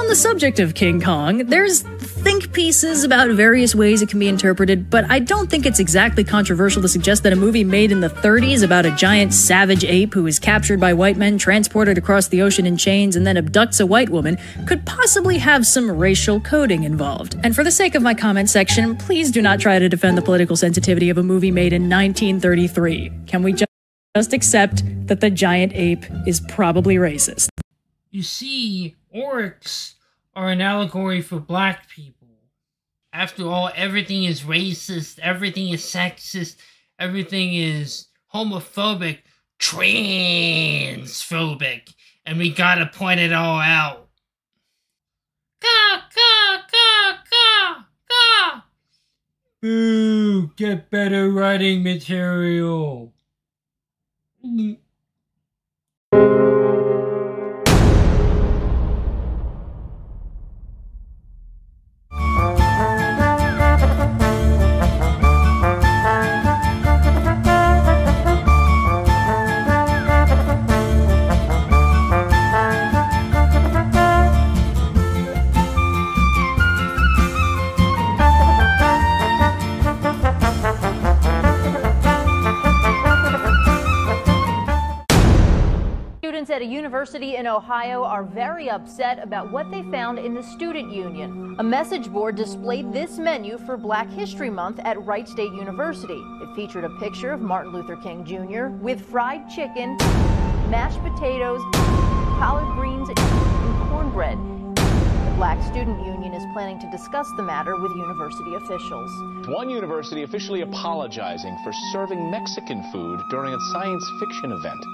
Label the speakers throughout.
Speaker 1: on the subject of King Kong, there's think pieces about various ways it can be interpreted, but I don't think it's exactly controversial to suggest that a movie made in the 30s about a giant savage ape who is captured by white men, transported across the ocean in chains, and then abducts a white woman could possibly have some racial coding involved. And for the sake of my comment section, please do not try to defend the political sensitivity of a movie made in 1933. Can we just accept that the giant ape is probably racist?
Speaker 2: You see, orcs are an allegory for black people. After all, everything is racist, everything is sexist, everything is homophobic, transphobic, and we gotta point it all out. Ka, ka, ka, ka, ka. Boo, get better writing material.
Speaker 3: At a university in Ohio are very upset about what they found in the student union. A message board displayed this menu for Black History Month at Wright State University. It featured a picture of Martin Luther King Jr. with fried chicken, mashed potatoes, collard greens, and cornbread. The Black Student Union is planning to discuss the matter with university officials.
Speaker 4: One university officially apologizing for serving Mexican food during its science fiction event.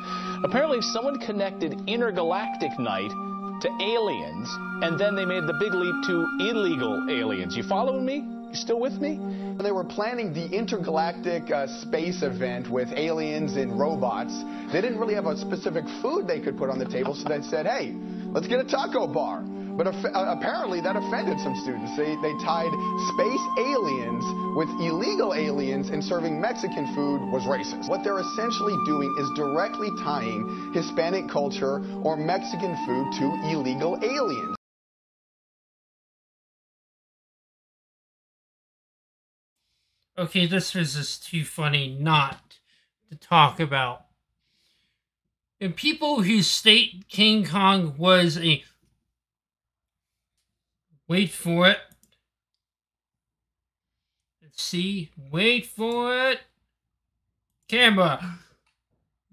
Speaker 4: Apparently, someone connected Intergalactic Night to aliens, and then they made the big leap to illegal aliens. You following me? You still with me?
Speaker 5: They were planning the intergalactic space event with aliens and robots. They didn't really have a specific food they could put on the table, so they said, hey, let's get a taco bar. But apparently that offended some students. They tied space aliens with illegal aliens, and serving Mexican food was racist. What they're essentially doing is directly tying Hispanic culture or Mexican food to illegal aliens.
Speaker 2: Okay, this was just too funny not to talk about. And people who state King Kong was a... Wait for it. Let's see. Wait for it. Camera.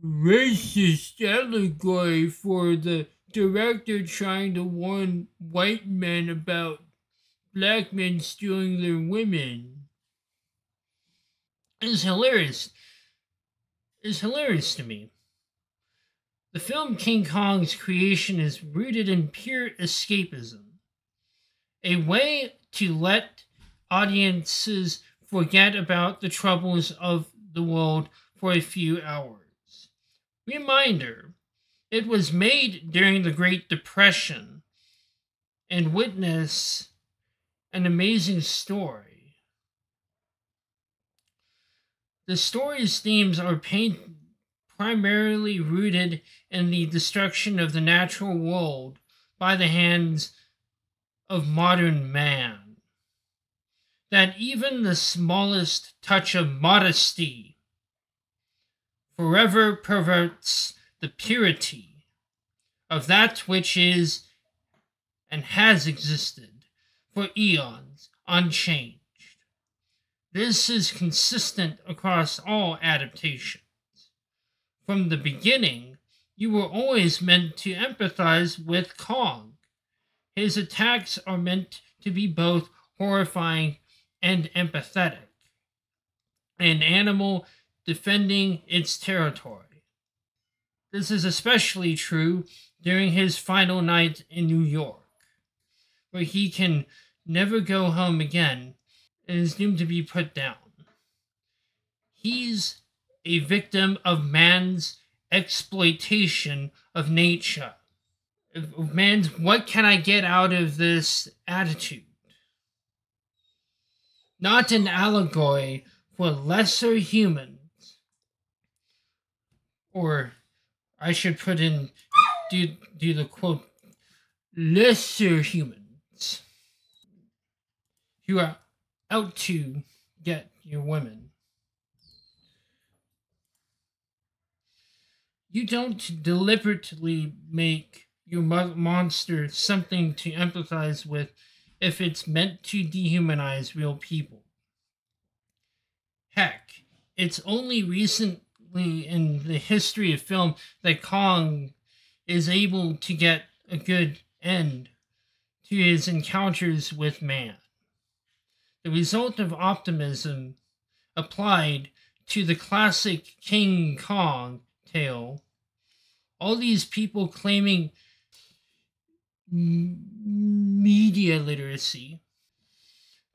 Speaker 2: Racist allegory for the director trying to warn white men about black men stealing their women. It's hilarious. It's hilarious to me. The film King Kong's creation is rooted in pure escapism. A way to let audiences forget about the troubles of the world for a few hours. Reminder, it was made during the Great Depression and witness an amazing story. The story's themes are primarily rooted in the destruction of the natural world by the hands of modern man, that even the smallest touch of modesty forever perverts the purity of that which is and has existed for eons unchanged. This is consistent across all adaptations. From the beginning, you were always meant to empathize with Kong. His attacks are meant to be both horrifying and empathetic. An animal defending its territory. This is especially true during his final night in New York, where he can never go home again and is doomed to be put down. He's a victim of man's exploitation of nature. Man's, what can I get out of this attitude? Not an allegory for lesser humans. Or I should put in, do the quote, lesser humans who are out to get your women. You don't deliberately make your monster something to empathize with if it's meant to dehumanize real people. Heck, it's only recently in the history of film that Kong is able to get a good end to his encounters with man. The result of optimism applied to the classic King Kong tale. All these people claiming media literacy,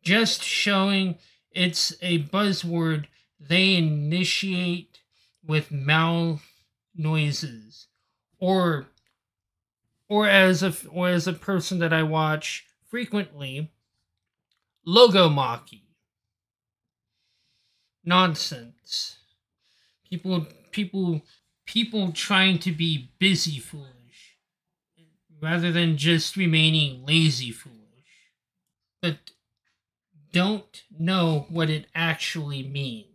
Speaker 2: just showing it's a buzzword they initiate with mouth noises, or as a person that I watch frequently, logomachy. Nonsense. People trying to be busy foolish rather than just remaining lazy foolish, but don't know what it actually means.